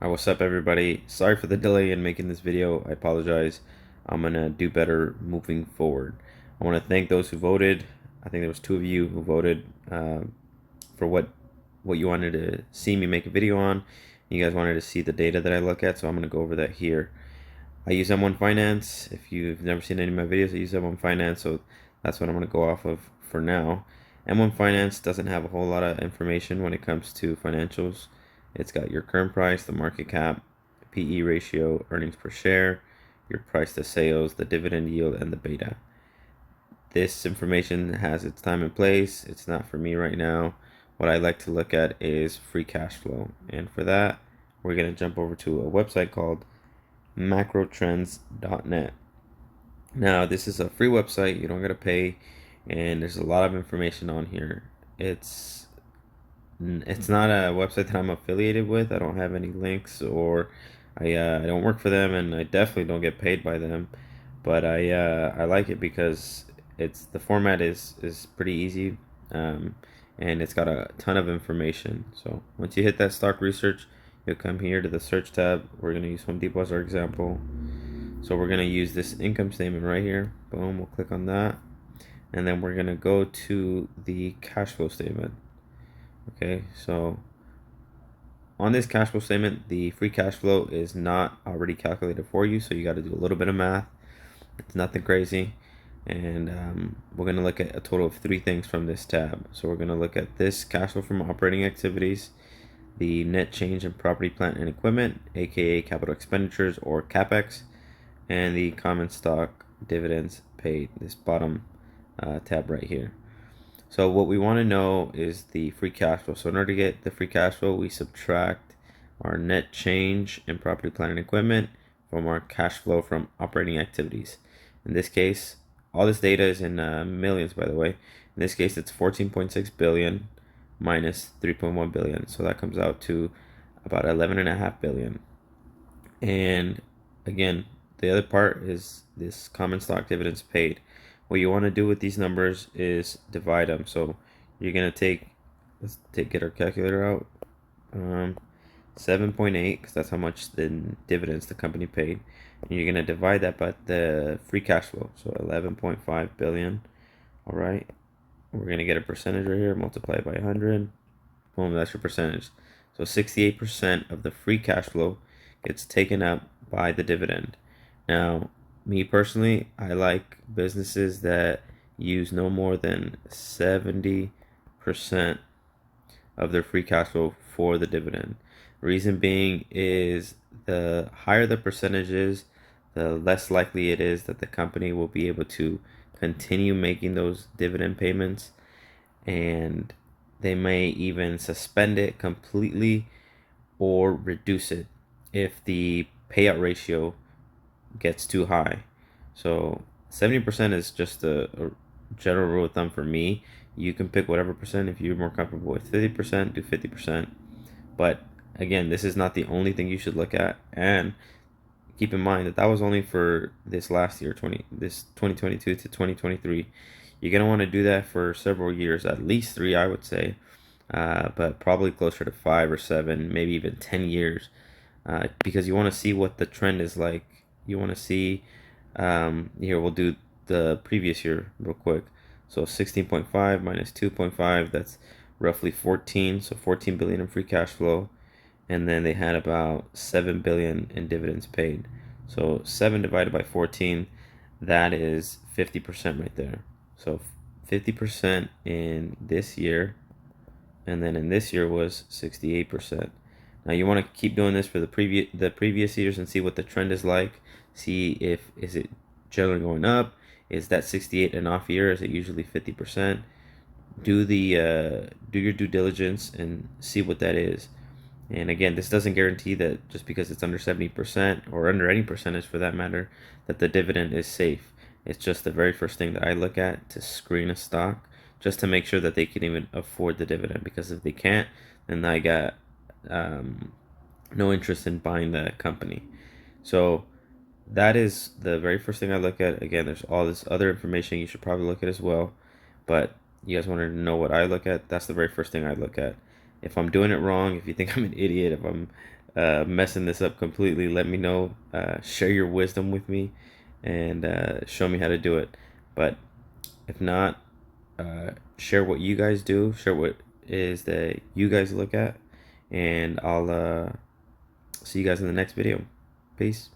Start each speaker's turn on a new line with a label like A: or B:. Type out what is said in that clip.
A: What's up, everybody? Sorry for the delay in making this video. I apologize. I'm gonna do better moving forward. I want to thank those who voted. I think there was two of you who voted for what you wanted to see me make a video on. You guys wanted to see the data that I look at, so I'm gonna go over that here. I use M1 Finance. If you've never seen any of my videos, I use M1 Finance, so that's what I'm gonna go off of for now. M1 Finance doesn't have a whole lot of information when it comes to financials. It's got your current price, the market cap, PE ratio, earnings per share, your price to sales, the dividend yield, and the beta. This information has its time and place. It's not for me right now. What I like to look at is free cash flow. And for that, we're going to jump over to a website called macrotrends.net. Now, this is a free website. You don't got to pay, and there's a lot of information on here. It's not a website that I'm affiliated with. I don't have any links, or I don't work for them, and I definitely don't get paid by them. But I like it because the format is pretty easy, and it's got a ton of information. So once you hit that stock research, you'll come here to the search tab. We're gonna use Home Depot as our example. So we're gonna use this income statement right here. Boom, we'll click on that, and then we're gonna go to the cash flow statement. Okay, so on this cash flow statement, the free cash flow is not already calculated for you, so you got to do a little bit of math. It's nothing crazy, and we're going to look at a total of three things from this tab. So we're going to look at this cash flow from operating activities, the net change in property, plant, and equipment, aka capital expenditures or CapEx, and the common stock dividends paid, this bottom tab right here. So what we want to know is the free cash flow. So in order to get the free cash flow, we subtract our net change in property, plant, and equipment from our cash flow from operating activities. In this case, all this data is in millions, by the way. In this case, it's 14.6 billion minus 3.1 billion. So that comes out to about 11.5 billion. And again, the other part is this common stock dividends paid. What you want to do with these numbers is divide them. So you're gonna get our calculator out. 7.8, because that's how much the dividends the company paid. And you're gonna divide that by the free cash flow. So 11.5 billion. All right. We're gonna get a percentage right here. Multiply by 100. Boom. That's your percentage. So 68% of the free cash flow gets taken up by the dividend. Now, me personally, I like businesses that use no more than 70% of their free cash flow for the dividend. Reason being is the higher the percentage is, the less likely it is that the company will be able to continue making those dividend payments, and they may even suspend it completely or reduce it if the payout ratio gets too high. So 70% is just a general rule of thumb for me. You can pick whatever percent. If you're more comfortable with 50%, do 50%. But again, this is not the only thing you should look at. And keep in mind that that was only for this last year, 2022 to 2023. You're gonna want to do that for several years, at least 3, I would say, but probably closer to 5 or 7, maybe even 10 years, because you want to see what the trend is like. You want to see, here we'll do the previous year real quick. So 16.5 minus 2.5, that's roughly 14. So 14 billion in free cash flow. And then they had about 7 billion in dividends paid. So 7 divided by 14, that is 50% right there. So 50% in this year, and then in this year was 68%. Now you want to keep doing this for the previous years and see what the trend is like. See if is it generally going up. Is that 68 an off year? Is it usually 50%? Do your due diligence and see what that is. And again, this doesn't guarantee that just because it's under 70% or under any percentage for that matter, that the dividend is safe. It's just the very first thing that I look at to screen a stock, just to make sure that they can even afford the dividend. Because if they can't, then I got no interest in buying the company. So that is the very first thing I look at. Again, there's all this other information you should probably look at as well, but you guys wanted to know what I look at. That's the very first thing I look at. If I'm doing it wrong, if you think I'm an idiot, if I'm messing this up completely, let me know. Share your wisdom with me, and show me how to do it. But if not, share what you guys do. Share what is that you guys look at, and I'll see you guys in the next video. Peace.